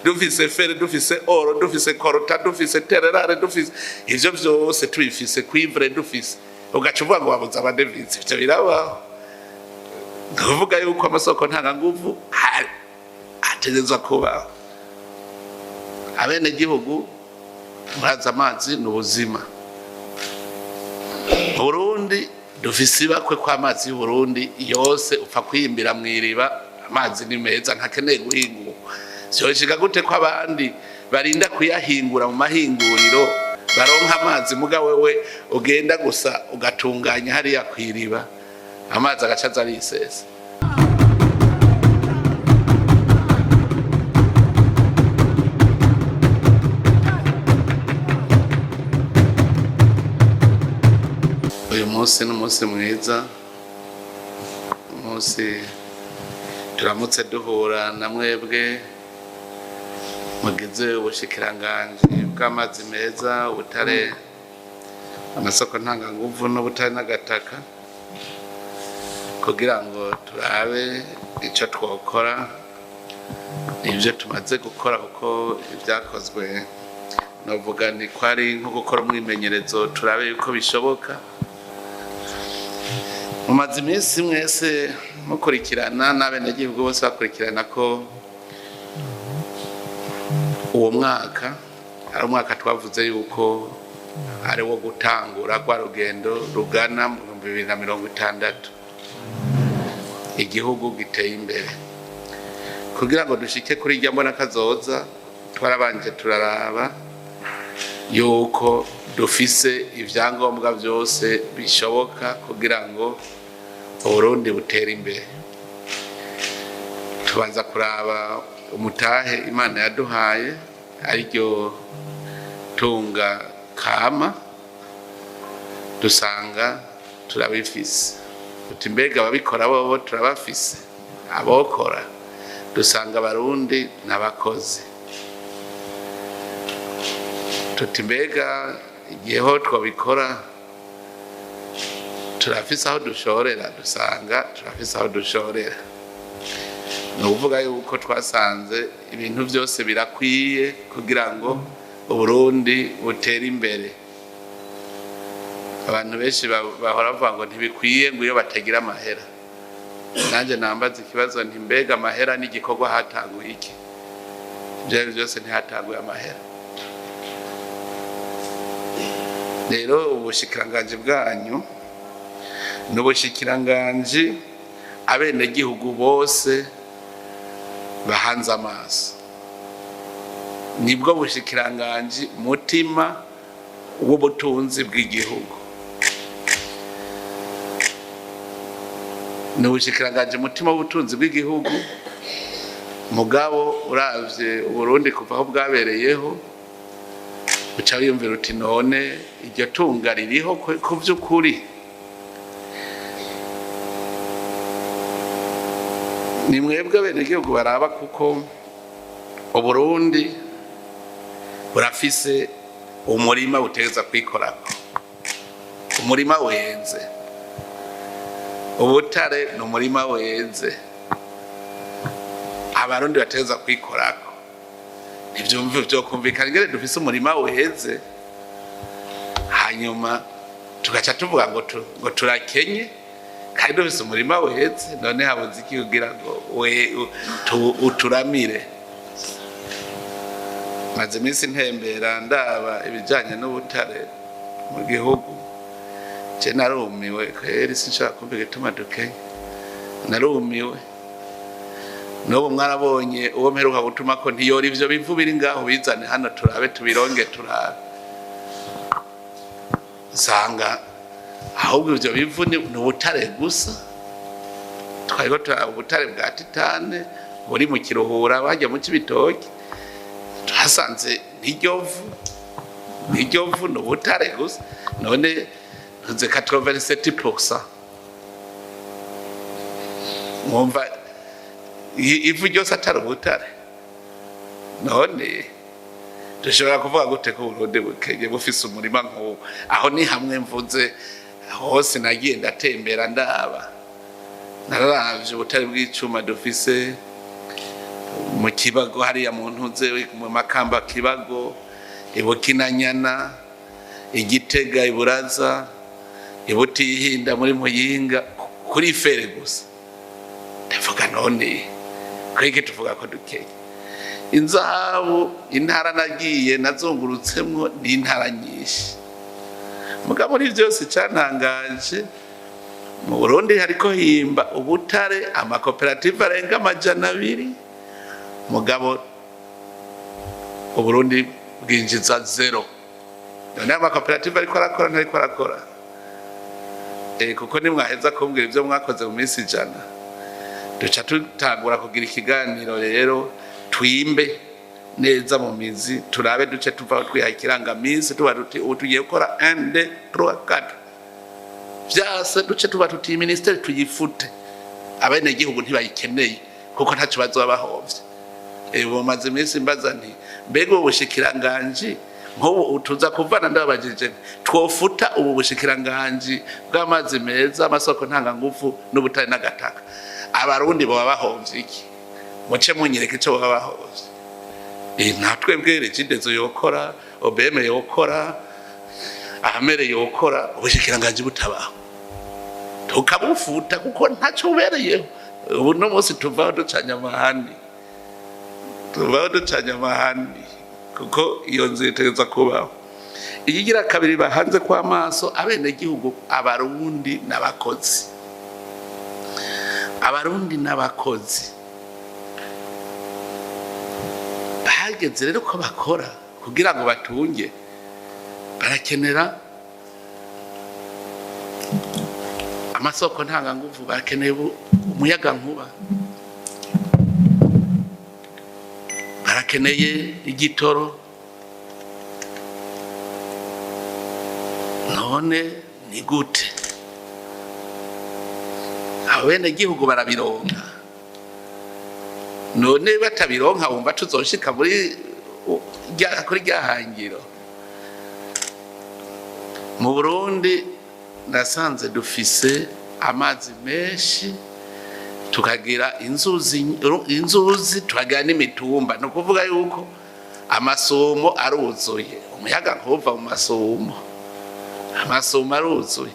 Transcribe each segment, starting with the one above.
dufise fere dufise oro dufise korota dufise tererare dufise ivyo vyose tubifise kwivre dufise ugaca uvuga ngo wabuze abadevize ivyo birabaho ndavuga yuko amasoko ntanganguvu ategerezwa kubaho abene gihugu muraza amazi n'ubuzima Burundi dufise ibakwe kwa amazi y'u Burundi yose upfa kwiyimbira mwiriba amazi ni meza ntakeneye guhingura syoshika gute ko abandi barinda kuyahingura mu mahinguriro baronka amazi muga wewe ugenda gusa ugatunganya hariya kwiriba amazi agacaza ari isese uyu munsi n'umunsi mwiza umunsi turamutse duhura na mwebwe mugize ubushikiranganje bw'amazi meza ubutare amasoko ntanganguvu n'ubutare n'agataka kugira ngo turabe icyo twokora ibyo tumaze gukora kuko ibyakozwe novuga ni ko ari nko gukora umwimenyerezo turabe yuko bishoboka mumaze iminsi mwese mukurikirana n'abenegihugu bose bakurikirana ko uwo mwaka ari umwaka twavuze yuko ari wo gutangura kwa rugendo rugana mu 2060 igihugu giteye imbere kugira ngo dushike kuri irya mbona kazoza twarabanje turaraba yuko dufise ivyangombwa byose bishoboka kugira ngo Burundi butere imbere tubanza kuraba umutahe Imana yaduhaye ariryo tunga kama dusanga turabifise utimbega babikora bobo turabafise abokora dusanga Barundi n'abakozi tutimbega igihe twabikora turafise aho dushorera dusanga turafise aho dushorera no uvuga yuko twasanze ibintu byose birakwiye kugira ngo Burundi butere imbere abantu benshi bahora bavuga ngo ntibikwiye ngo iyo batagira amahera nanje nambaza ikibazo nti mbega amahera n'igikorwa hatanguye iki byose ntihatanguye amahera rero ubushikiranganje bwanyu n'ubushikiranganje abene gihugu bose bahanze amaso nibwo bushikiranganje mutima w'ubutunzi bw'igihugu n'ubushikiranganje mutima w'ubutunzi bw'igihugu mugabo uravye Burundi kuva aho bwabereyeho uca wiyumvira uti none iryo tunga ririho ku by'ukuri ni mwebwe abenegihugu baraba kuko Uburundi burafise umurima butegeza kwikorako umurima wenze ubutare n'umurima wenze abarundi bategeza kwikorako ivyumve byo kumvikana ngere dufise umurima weze hanyuma tugaca tuvuga ngo turakenye kandi dufise umurima weze none habuze iki kugira ngo uturamire maze iminsi ntembera ndaba ibijanye n'ubutare mu gihugu je narumiwe kweri sinshaka kumva igituma dukenye narumiwe n'ubu mwarabonye uwo mperuka gutuma ko ntiyora ivyo bivu biri ngaho bizane hano turabe tubironge turabe sanga ahubwo ivyo bivu ni ubutare gusa twariko turaba ubutare bwa titane buri mu Kiruhura bajya mu Cibitoke twasanze n'iryovu n'ubutare gusa none ntuze 87% mwumva ivu ryose atari ubutare none dushobora kuvuga gute ko Burundi bukenye bufise umurima nk'uwo aho ni hamwe mvuze hose nagiye ndatembera ndaba nararavye ubutare bw'icuma dufise mu Kibago hariya mu ntuze mu Makamba Kibago, Ibukinanyana, Igitega, Iburaza, Ibutihinda muri Muyinga, kuri fere gusa. Ndavuga none kwege tuvuga ko dukeye. Inzahabu intara nagiye nazungurutsemwo ni intara nyinshi. Mugabo muri byose cyantangaje, mu Burundi hariko himba ubutare amakoperative arenga 200, mugabo u Burundi bwinjiza 0. None amakoperative ariko arakora ntariko arakora. Kuko nimwaheza kumbwira ibyo mwakoze mu minsi ijana, duca tutangura kugira ikiganiro rero twimbe neza mu mizi, turabe duce tuva twiha ikirangaminsi tuba tugiye gukora 1 2 3 4 byase, duce tuba tuti ministeri tuyifute, abene gihugu ntibayikeneye kuko ntaco bazobahovye. Ubu maze iminsi mbaza nti mbega ubushikiranganje nk'ubu utuza kuvana ndabajije twofuta ubu bushikiranganje bw'amazi meza, amasoko ntanganguvu n'ubutare n'agataka, abarundi bo babahovye iki? Muce munyereke cyo babahovye. Natwe bwere REGIDESO yokora, OBM yokora, ahamere yokora, ubushikiranganje butabaho tukabufuta kuko ntaco ubereyeho. Ubu no munsi tuvaho ducanya amahani, kuko iyo nzi itegeza kubaho. Ikigira kabiri bahanze kwa maso abene gihugu, abarundi n'abakozi. Abarundi n'abakozi bahageze rero ko bakora kugira ngo batunge, barakenera amasoko ntanganguvu, barakeneye umuyaga nkuba, barakeneye igitoro. None ni gute abene gihugu barabironka? None batabironka wumva tuzoshika kuri ryahangiro? Mu Burundi nasanze dufise amazi menshi, tukagira inzuzi tukagira n'imitumba. No kuvuga yuko amasumo aruzuye, umuyaga nkuva mu amasumo aruzuye.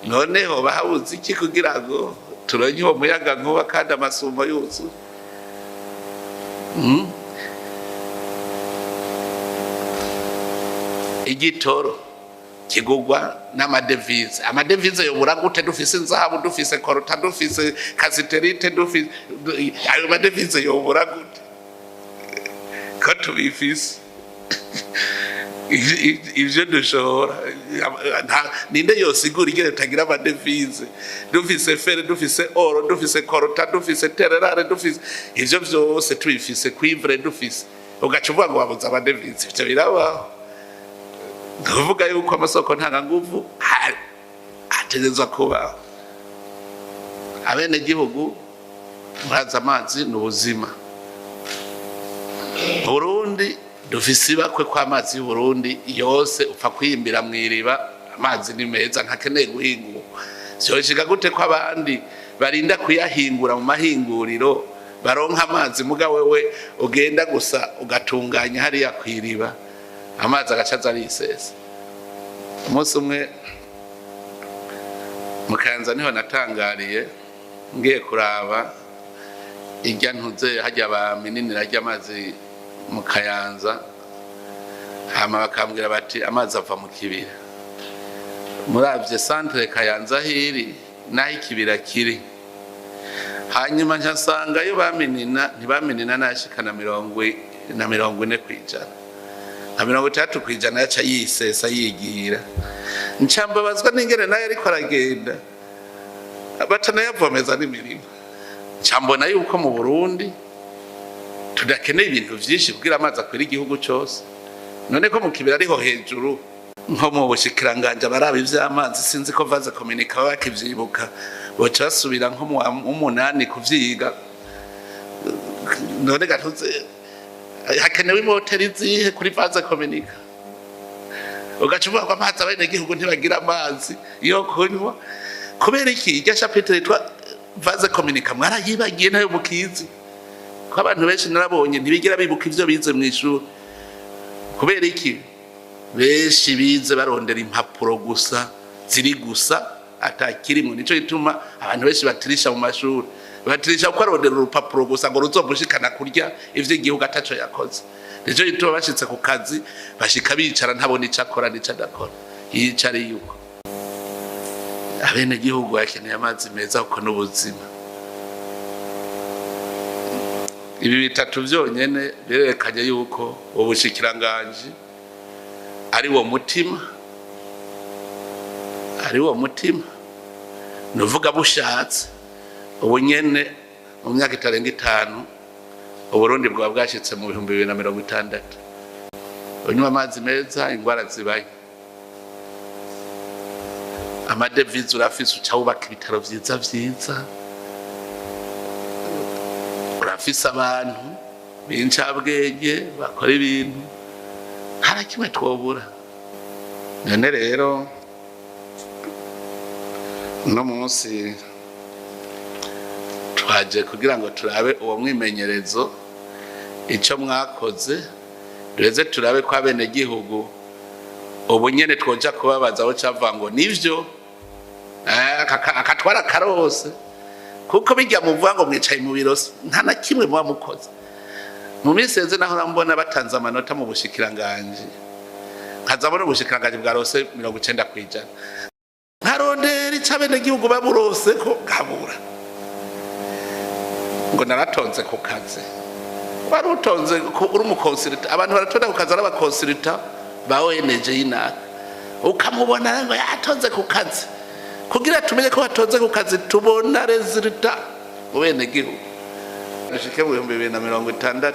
None ho bahabuze iki kugira ngo turonye uwo muyaga nkuba kandi amasumo yuzuye? Igitoro kigugwa n'amadevise. Amadevise yobura gute dufise inzahabu, dufise korota, dufise kasiterite, dufise ayo madevise yobura gute ko tubifise? Ivyo dushora ninde yosigura ingene tagira amadevise? Dufise fere, dufise oro, dufise korota, dufise tererare, dufise ivyo vyose tubifise kwivre, dufise ugaca uvuga ngo wabuze amadevise. Ivyo birabaho. Ndavuga yuko amasoko ntanganguvu ategezwa kubaho. Abene gihugu muraza amazi n'ubuzima. Burundi dufise bakwe kwa amazi y'u Burundi yose upfa kwimbira mwiriba, amazi ni meza ntakeneye guhingura. Syoshika gute ko abandi barinda kuyahingura mu mahinguriro baronka amazi, muga wewe ugenda gusa ugatunganya hariya kwiriba, amazi agacaza arisesa. Umunsi umwe mu Kayanza niho natangariye, ngiye kuraba irya ntuze hajya bamininira ry'amazi mu Kayanza, hama bakambwira bati amazi ava mu kibira. Muravye centre Kayanza hiri naho ikibira kiri. Hanyuma nsanga yo ntibamenina nashikana 40 kwijana. Na 30 kwijana yaca yisesa yigira. Ncambabazwa n'ingene nayo ariko aragenda. Abatana yavomeza n'imirimo. Ncambona yuko mu Burundi tudakeneye ibintu vyinshi kugira amazi akwira igihugu cyose. None ko mu kibira ariho hejuru, nko mu bushikiranganje baraba ivy'amazi, sinzi ko vaze komunika bakivyibuka, boca basubira nko mu 8 kuvyiga. None gatuze hakenewe imoteri zihe kuri vaze komunika? Ugacuvuga ko amazi abene gihugu ntibagira amazi yo kunywa. Kubera iki irya chapitre yitwa vaze komunika mwarayibagiye nayo mukizi? kuko abantu benshi narabonye ntibigira bibuka ivyo bize mu ishuri. Kubera iki? Benshi bize barondera impapuro gusa, ziri gusa atakirimo. Nico gituma abantu benshi batirisha mu mashuri. Batirisha ko arondera urupapuro gusa ngo ruzomushikana kurya ivyo igihugu ataco yakoze. Nico gituma bashitse ku kazi bashika bicara ntabona ico akora n'ico adakora. Yicare yuko abene gihugu bakeneye amazi meza uko n'ubuzima. Ibi bitatu vyonyene birerekanye yuko ubushikiranganje ari wo mutima, nuvuga bushatse ubu nyene mu myaka itarenga 5 Uburundi bwa bwashitse mu 2060 unywa amazi meza ingwara zibaye. Amadevize urafise ucawubaka ibitaro vyiza, urafise abantu b'incabwenge bakora ibintu nta kimwe twobura. None rero no munsi twaje kugira ngo turabe uwo mwimenyerezo ico mwakoze, duheze turabe ko abene gihugu ubu nyene twoja kubabaza aho cava ngo nivyo akatwara karose, kuko bijya muvuga ngo mwicaye mu biro nta na kimwe muba mukoze. Mu miseze naho rambona batanze amanota mu bushikiranganje, nkazabona ubushikiranganje bwa rose 90%. Ntarondera icabene gihugu baburose ko gabura ngo naratonze ku kazi. Warutonze uri umukonsilita, abantu baratonda ku kazi arabakonsilita ba ONG y'inaka, ukamubona ngo yatonze ku kazi. Kugira tumenye ko watonze ku kazi tubona resulta mu bene gihugu. Nashike mu 2060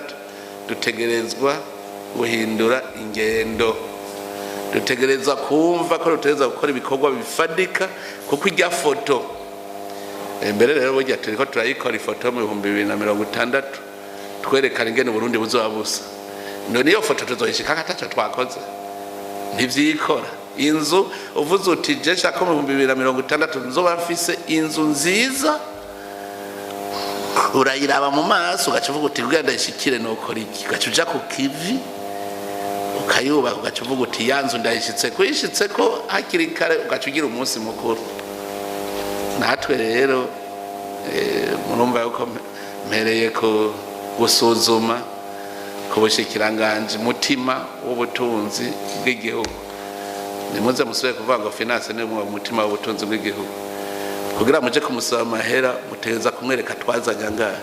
dutegerezwa guhindura ingendo, dutegerezwa kumva ko dutegerezwa gukora ibikorwa bifadika, kuko ijya foto mbere rero burya turiko turayikora ifoto mu 2060 twerekana ingene Burundi buzoba busa. None iyo foto tuzoyishika kataco twakoze ntivyikora. Inzu uvuze uti je shaka mu 2060 nzoba mfise inzu nziza, urayiraba mu maso ugacuvuga uti bwa ndayishikire nokora iki, ugacuja ku kivi ukayuba ugacuvuga uti yanzu ndayishitse kwishitse ko hakiri kare, ugacugira umunsi mukuru. Natwe rero murumva yuko mpereye ko gusuzuma ku bushikiranganje mutima w'ubutunzi bw'igihugu. Nimuze musubire kuvuga ngo finance ni mu mutima w'ubutunzi bw'igihugu. Kugira muje kumusaba amahera mutegeza kumwereka twazanya ngaha.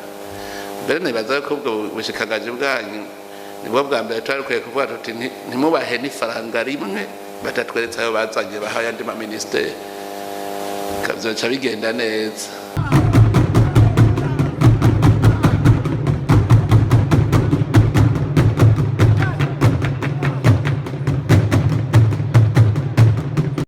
Mbere nibaza ko ubwo bushikiranganje bwanyu nibwo bwa mbere twarikuye kuvuga tuti ntimubahe n'ifaranga rimwe batatweretse ayo bazanye bahaye andi ma ministeri, kazoca bigenda neza.